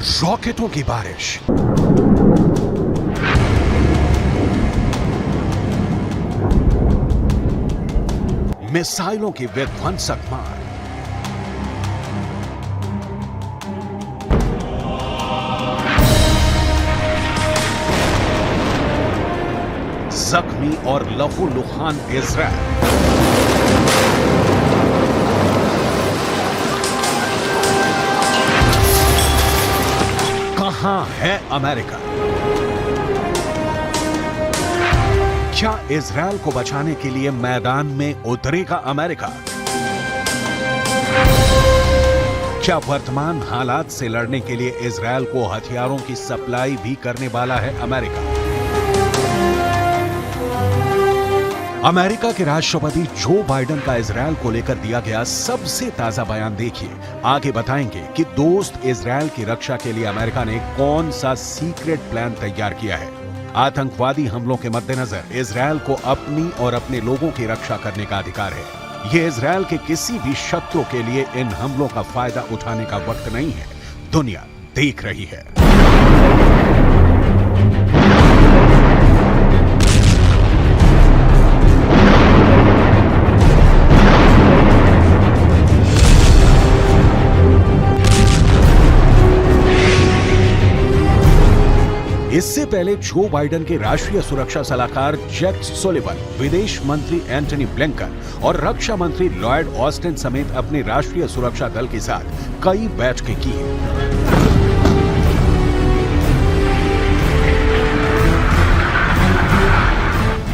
रॉकेटों की बारिश, मिसाइलों की विध्वंसक मार, जख्मी और लहूलुहान इजराइल, कहां है अमेरिका? क्या इजराइल को बचाने के लिए मैदान में उतरेगा अमेरिका? क्या वर्तमान हालात से लड़ने के लिए इजराइल को हथियारों की सप्लाई भी करने वाला है अमेरिका? अमेरिका के राष्ट्रपति जो बाइडेन का इजराइल को लेकर दिया गया सबसे ताजा बयान देखिए। आगे बताएंगे कि दोस्त इजराइल की रक्षा के लिए अमेरिका ने कौन सा सीक्रेट प्लान तैयार किया है। आतंकवादी हमलों के मद्देनजर इजराइल को अपनी और अपने लोगों की रक्षा करने का अधिकार है। यह इजराइल के किसी भी शत्रु के लिए इन हमलों का फायदा उठाने का वक्त नहीं है। दुनिया देख रही है। इससे पहले जो बाइडेन के राष्ट्रीय सुरक्षा सलाहकार जैक सुलिवन, विदेश मंत्री एंटनी ब्लिंकन और रक्षा मंत्री लॉयड ऑस्टिन समेत अपने राष्ट्रीय सुरक्षा दल के साथ कई बैठकें की हैं।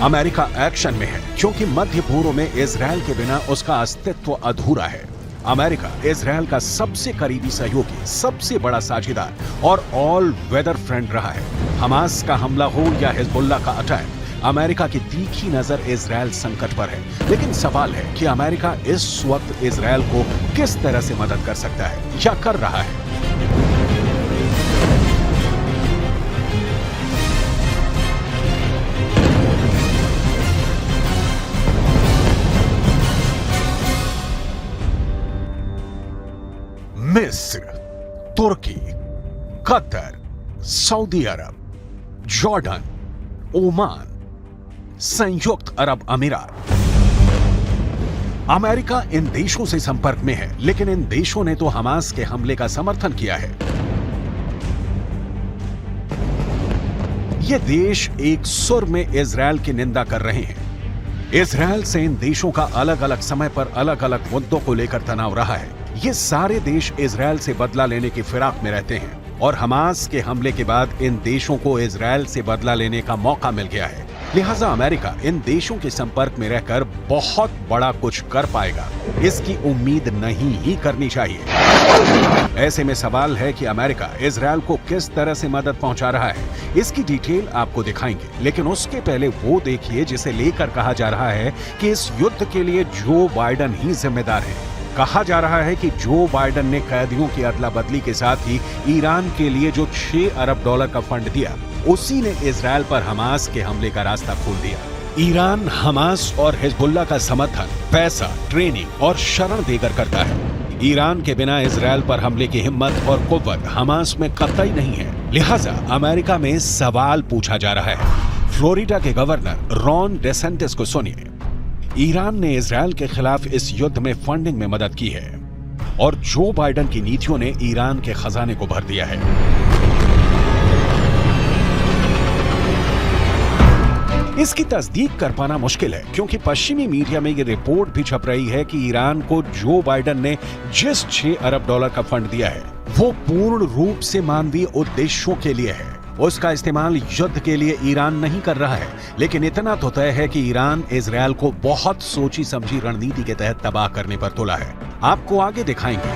अमेरिका एक्शन में है क्योंकि मध्य पूर्व में इजराइल के बिना उसका अस्तित्व अधूरा है। अमेरिका इजराइल का सबसे करीबी सहयोगी, सबसे बड़ा साझेदार और ऑल वेदर फ्रेंड रहा है। हमास का हमला हो या हिजबुल्लाह का अटैक, अमेरिका की तीखी नजर इजराइल संकट पर है। लेकिन सवाल है कि अमेरिका इस वक्त इजराइल को किस तरह से मदद कर सकता है या कर रहा है। मिस्र, तुर्की, कतर, सऊदी अरब, जॉर्डन, ओमान, संयुक्त अरब अमीरात। अमेरिका इन देशों से संपर्क में है, लेकिन इन देशों ने तो हमास के हमले का समर्थन किया है। ये देश एक सुर में इजराइल की निंदा कर रहे हैं। इजराइल से इन देशों का अलग अलग समय पर अलग अलग मुद्दों को लेकर तनाव रहा है। ये सारे देश इजराइल से बदला लेने की फिराक में रहते हैं और हमास के हमले के बाद इन देशों को इजराइल से बदला लेने का मौका मिल गया है। लिहाजा अमेरिका इन देशों के संपर्क में रहकर बहुत बड़ा कुछ कर पाएगा, इसकी उम्मीद नहीं ही करनी चाहिए। ऐसे में सवाल है कि अमेरिका इजराइल को किस तरह से मदद पहुंचा रहा है। इसकी डिटेल आपको दिखाएंगे, लेकिन उसके पहले वो देखिए जिसे लेकर कहा जा रहा है कि इस युद्ध के लिए जो बाइडेन ही जिम्मेदार है। कहा जा रहा है कि जो बाइडेन ने कैदियों की अदला बदली के साथ ही ईरान के लिए जो $6 अरब का फंड दिया, उसी ने इजराइल पर हमास के हमले का रास्ता खोल दिया। ईरान हमास और हिजबुल्लाह का समर्थन, पैसा, ट्रेनिंग और शरण देकर करता है। ईरान के बिना इजराइल पर हमले की हिम्मत और कुव्वत हमास में कतई नहीं है। लिहाजा अमेरिका में सवाल पूछा जा रहा है। फ्लोरिडा के गवर्नर रॉन डेसेंटिस को सुनिए। ईरान ने इजराइल के खिलाफ इस युद्ध में फंडिंग में मदद की है और जो बाइडेन की नीतियों ने ईरान के खजाने को भर दिया है। इसकी तस्दीक कर पाना मुश्किल है क्योंकि पश्चिमी मीडिया में यह रिपोर्ट भी छप रही है कि ईरान को जो बाइडेन ने जिस $6 अरब का फंड दिया है वो पूर्ण रूप से मानवीय उद्देश्यों के लिए है। उसका इस्तेमाल युद्ध के लिए ईरान नहीं कर रहा है। लेकिन इतना तो तय है कि ईरान इजराइल को बहुत सोची समझी रणनीति के तहत तबाह करने पर तुला है। आपको आगे दिखाएंगे।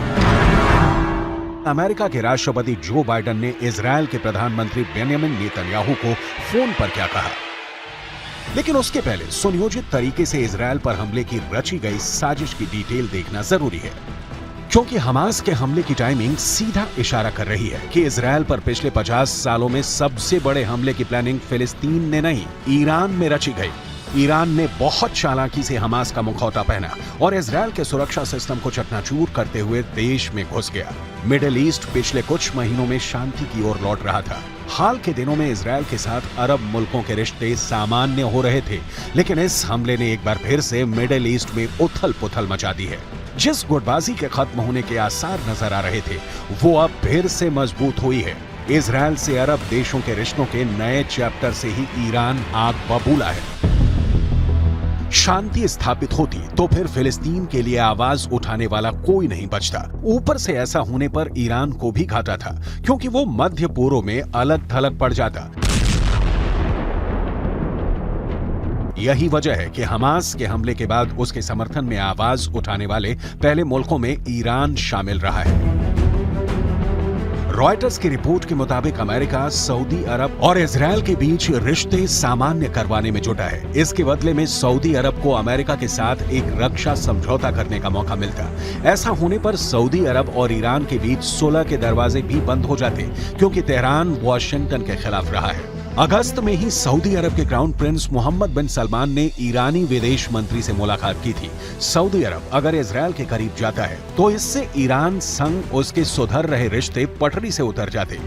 अमेरिका के राष्ट्रपति जो बाइडेन ने इजराइल के प्रधानमंत्री बेंजामिन नेतन्याहू को फोन पर क्या कहा। लेकिन उसके पहले सुनियोजित तरीके से इजराइल पर हमले की रची गई साजिश की डिटेल देखना जरूरी है, क्योंकि हमास के हमले की टाइमिंग सीधा इशारा कर रही है कि इजराइल पर पिछले 50 सालों में सबसे बड़े हमले की प्लानिंग फिलिस्तीन ने नहीं, ईरान में रची गई। ईरान ने बहुत चालाकी से हमास का मुखौटा पहना और इजरायल के सुरक्षा सिस्टम को चकनाचूर करते हुए देश में घुस गया। मिडिल ईस्ट पिछले कुछ महीनों में शांति की ओर लौट रहा था। हाल के दिनों में इजरायल के साथ अरब मुल्कों के रिश्ते सामान्य हो रहे थे, लेकिन इस हमले ने एक बार फिर से मिडिल ईस्ट में उथल पुथल मचा दी है। जिस गुटबाजी के खत्म होने के आसार नजर आ रहे थे, वो अब फिर से मजबूत हुई है। इजरायल से अरब देशों के रिश्तों के नए चैप्टर से ही ईरान आग बबूला है। शांति स्थापित होती तो फिर फिलिस्तीन के लिए आवाज उठाने वाला कोई नहीं बचता। ऊपर से ऐसा होने पर ईरान को भी घाटा था, क्योंकि वो मध्य पूर्व में अलग थलग पड़ जाता। यही वजह है कि हमास के हमले के बाद उसके समर्थन में आवाज उठाने वाले पहले मुल्कों में ईरान शामिल रहा है। रॉयटर्स की रिपोर्ट के मुताबिक अमेरिका, सऊदी अरब और इजरायल के बीच रिश्ते सामान्य करवाने में जुटा है। इसके बदले में सऊदी अरब को अमेरिका के साथ एक रक्षा समझौता करने का मौका मिलता। ऐसा होने पर सऊदी अरब और ईरान के बीच सुलह के दरवाजे भी बंद हो जाते, क्योंकि तेहरान वॉशिंगटन के खिलाफ रहा है। अगस्त में ही सऊदी अरब के क्राउन प्रिंस मोहम्मद बिन सलमान ने ईरानी विदेश मंत्री से मुलाकात की थी। सऊदी अरब अगर इजरायल के करीब जाता है तो इससे ईरान संग उसके सुधर रहे रिश्ते पटरी से उतर जाते।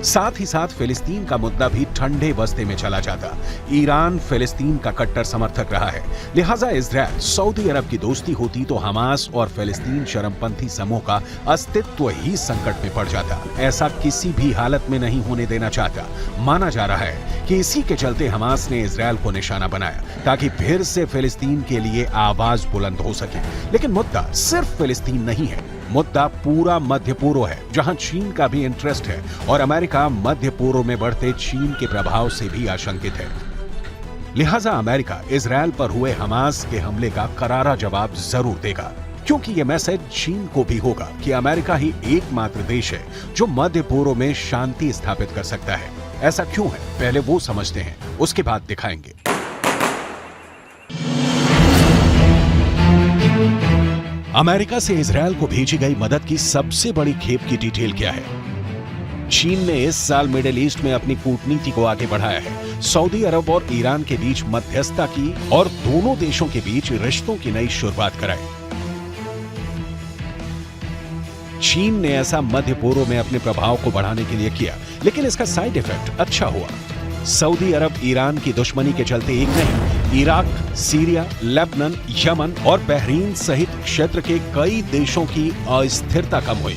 साथ ही साथ फिलिस्तीन का मुद्दा भी ठंडे बस्ते में चला जाता। ईरान फिलिस्तीन का कट्टर समर्थक रहा है, लिहाजा इजरायल सऊदी अरब की दोस्ती होती तो हमास और फिलिस्तीन चरमपंथी समूह का अस्तित्व ही संकट में पड़ जाता। ऐसा किसी भी हालत में नहीं होने देना चाहता। माना जा रहा है कि इसी के चलते हमास ने इजरायल को निशाना बनाया, ताकि फिर से फिलिस्तीन के लिए आवाज बुलंद हो सके। लेकिन मुद्दा सिर्फ फिलिस्तीन नहीं है, मुद्दा पूरा मध्य पूर्व है, जहां चीन का भी इंटरेस्ट है और अमेरिका मध्य पूर्व में बढ़ते चीन के प्रभाव से भी आशंकित है। लिहाजा अमेरिका इजरायल पर हुए हमास के हमले का करारा जवाब जरूर देगा, क्योंकि यह मैसेज चीन को भी होगा कि अमेरिका ही एकमात्र देश है जो मध्य पूर्व में शांति स्थापित कर सकता है। ऐसा क्यों है, पहले वो समझते हैं, उसके बाद दिखाएंगे। अमेरिका से इजरायल को भेजी गई मदद की सबसे बड़ी खेप की डिटेल क्या है? चीन ने इस साल मिडिल ईस्ट में अपनी कूटनीति को आगे बढ़ाया है। सऊदी अरब और ईरान के बीच मध्यस्थता की और दोनों देशों के बीच रिश्तों की नई शुरुआत कराई। चीन ने ऐसा मध्य पूर्व में अपने प्रभाव को बढ़ाने के लिए किया, लेकिन इसका साइड इफेक्ट अच्छा हुआ। सऊदी अरब ईरान की दुश्मनी के चलते एक नहीं, इराक, सीरिया, लेबनान, यमन और बहरीन सहित क्षेत्र के कई देशों की अस्थिरता कम हुई।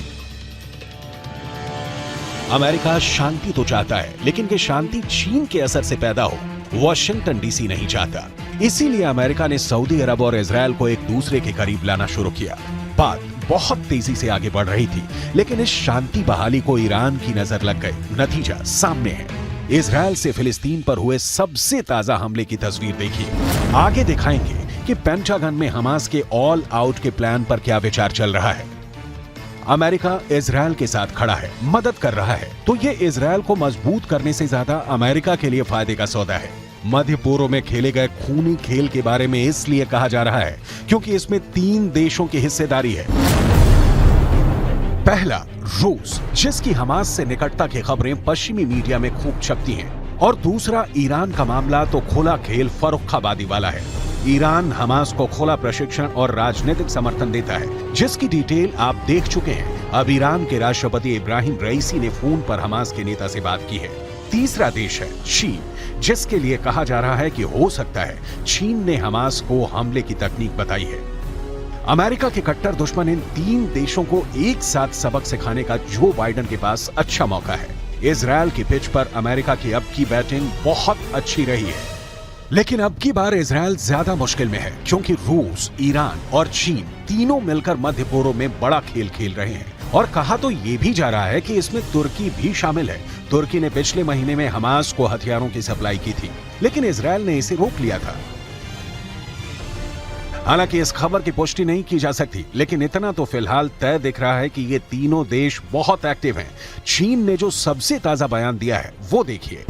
अमेरिका शांति तो चाहता है, लेकिन ये शांति चीन के असर से पैदा हो, वॉशिंगटन डीसी नहीं चाहता। इसीलिए अमेरिका ने सऊदी अरब और इजरायल को एक दूसरे के करीब लाना शुरू किया। बात बहुत तेजी से आगे बढ़ रही थी, लेकिन इस शांति बहाली को ईरान की नजर लग गई। नतीजा सामने है। इजरायल से फिलिस्तीन पर हुए सबसे ताजा हमले की तस्वीर देखिए। आगे दिखाएंगे कि पेंटागन में हमास के ऑल आउट के प्लान पर क्या विचार चल रहा है। अमेरिका इजरायल के साथ खड़ा है, मदद कर रहा है, तो ये इजरायल को मजबूत करने से ज्यादा अमेरिका के लिए फायदे का सौदा है। मध्य पूर्व में खेले गए खूनी खेल के बारे में इसलिए कहा जा रहा है क्योंकि इसमें 3 देशों की हिस्सेदारी है। पहला, रूस, जिसकी हमास से निकटता की खबरें पश्चिमी मीडिया में खूब छपती हैं, और दूसरा ईरान का मामला तो खुला खेल फर्रुखाबादी वाला है। ईरान हमास को खुला प्रशिक्षण और राजनीतिक समर्थन देता है, जिसकी डिटेल आप देख चुके हैं। अब ईरान के राष्ट्रपति इब्राहिम रईसी ने फोन पर हमास के नेता से बात की है। तीसरा देश है चीन, जिसके लिए कहा जा रहा है कि हो सकता है चीन ने हमास को हमले की तकनीक बताई है। अमेरिका के कट्टर दुश्मन इन 3 देशों को एक साथ सबक सिखाने का जो बाइडेन के पास अच्छा मौका है। इजरायल की पिच पर अमेरिका की अब की बैटिंग बहुत अच्छी रही है, लेकिन अब की बार इजरायल ज्यादा मुश्किल में है, क्योंकि रूस, ईरान और चीन तीनों मिलकर मध्य पूर्व में बड़ा खेल खेल रहे हैं। और कहा तो ये भी जा रहा है कि इसमें तुर्की भी शामिल है। तुर्की ने पिछले महीने में हमास को हथियारों की सप्लाई की थी, लेकिन इजरायल ने इसे रोक लिया था। हालांकि इस खबर की पुष्टि नहीं की जा सकती, लेकिन इतना तो फिलहाल तय दिख रहा है कि ये तीनों देश बहुत एक्टिव हैं। चीन ने जो सबसे ताजा बयान दिया है वो देखिए।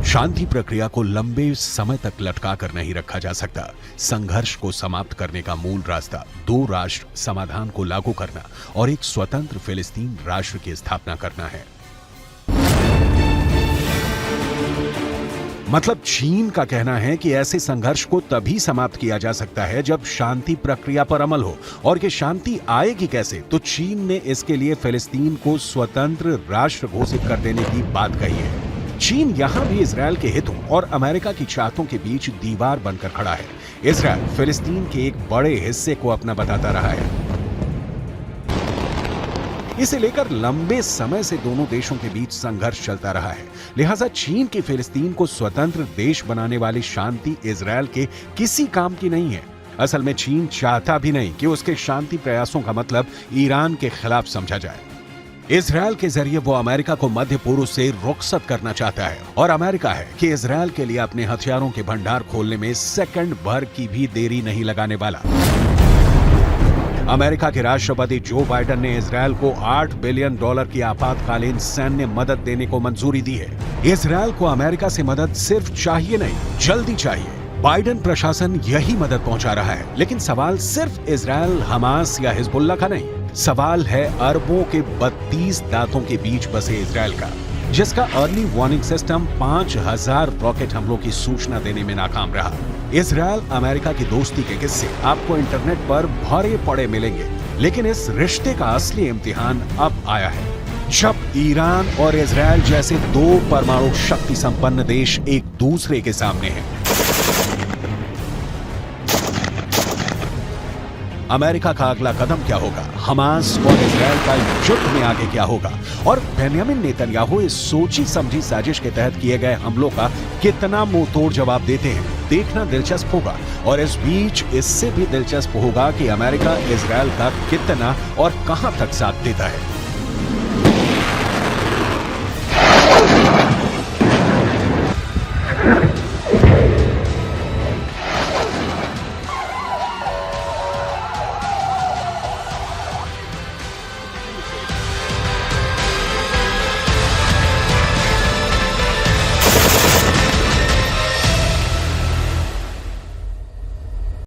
शांति प्रक्रिया को लंबे समय तक लटका कर नहीं रखा जा सकता। संघर्ष को समाप्त करने का मूल रास्ता 2 राष्ट्र समाधान को लागू करना और एक स्वतंत्र फिलिस्तीन राष्ट्र की स्थापना करना है। मतलब चीन का कहना है कि ऐसे संघर्ष को तभी समाप्त किया जा सकता है जब शांति प्रक्रिया पर अमल हो, और ये शांति आएगी कैसे? तो चीन ने इसके लिए फिलिस्तीन को स्वतंत्र राष्ट्र घोषित कर देने की बात कही है। चीन यहां भी इजरायल के हितों और अमेरिका की चाहतों के बीच दीवार बनकर खड़ा है। इजरायल फिलिस्तीन के एक बड़े हिस्से को अपना बताता रहा है। इसे लेकर लंबे समय से दोनों देशों के बीच संघर्ष चलता रहा है। लिहाजा चीन की फिलिस्तीन को स्वतंत्र देश बनाने वाली शांति इजरायल के किसी काम की नहीं है। असल में चीन चाहता भी नहीं कि उसके शांति प्रयासों का मतलब ईरान के खिलाफ समझा जाए। इजरायल के जरिए वो अमेरिका को मध्य पूर्व से रुखसत करना चाहता है, और अमेरिका है कि इजरायल के लिए अपने हथियारों के भंडार खोलने में सेकंड भर की भी देरी नहीं लगाने वाला। अमेरिका के राष्ट्रपति जो बाइडेन ने इजरायल को $8 बिलियन की आपातकालीन सैन्य मदद देने को मंजूरी दी है। इजरायल को अमेरिका से मदद सिर्फ चाहिए नहीं, जल्दी चाहिए। बाइडेन प्रशासन यही मदद पहुंचा रहा है, लेकिन सवाल सिर्फ इजरायल, हमास या हिजबुल्लाह का नहीं। सवाल है अरबों के 32 दांतों के बीच बसे इजरायल का, जिसका अर्ली वार्निंग सिस्टम 5000 रॉकेट हमलों की सूचना देने में नाकाम रहा। इजरायल अमेरिका की दोस्ती के किस्से आपको इंटरनेट पर भरे पड़े मिलेंगे, लेकिन इस रिश्ते का असली इम्तिहान अब आया है, जब ईरान और इजरायल जैसे दो परमाणु शक्ति संपन्न देश एक दूसरे के सामने हैं। अमेरिका का अगला कदम क्या होगा? हमास और इजरायल का युद्ध में आगे क्या होगा? और बेंयामिन नेतन्याहू इस सोची समझी साजिश के तहत किए गए हमलों का कितना मुंहतोड़ जवाब देते हैं, देखना दिलचस्प होगा। और इस बीच इससे भी दिलचस्प होगा कि अमेरिका इजरायल का कितना और कहां तक साथ देता है।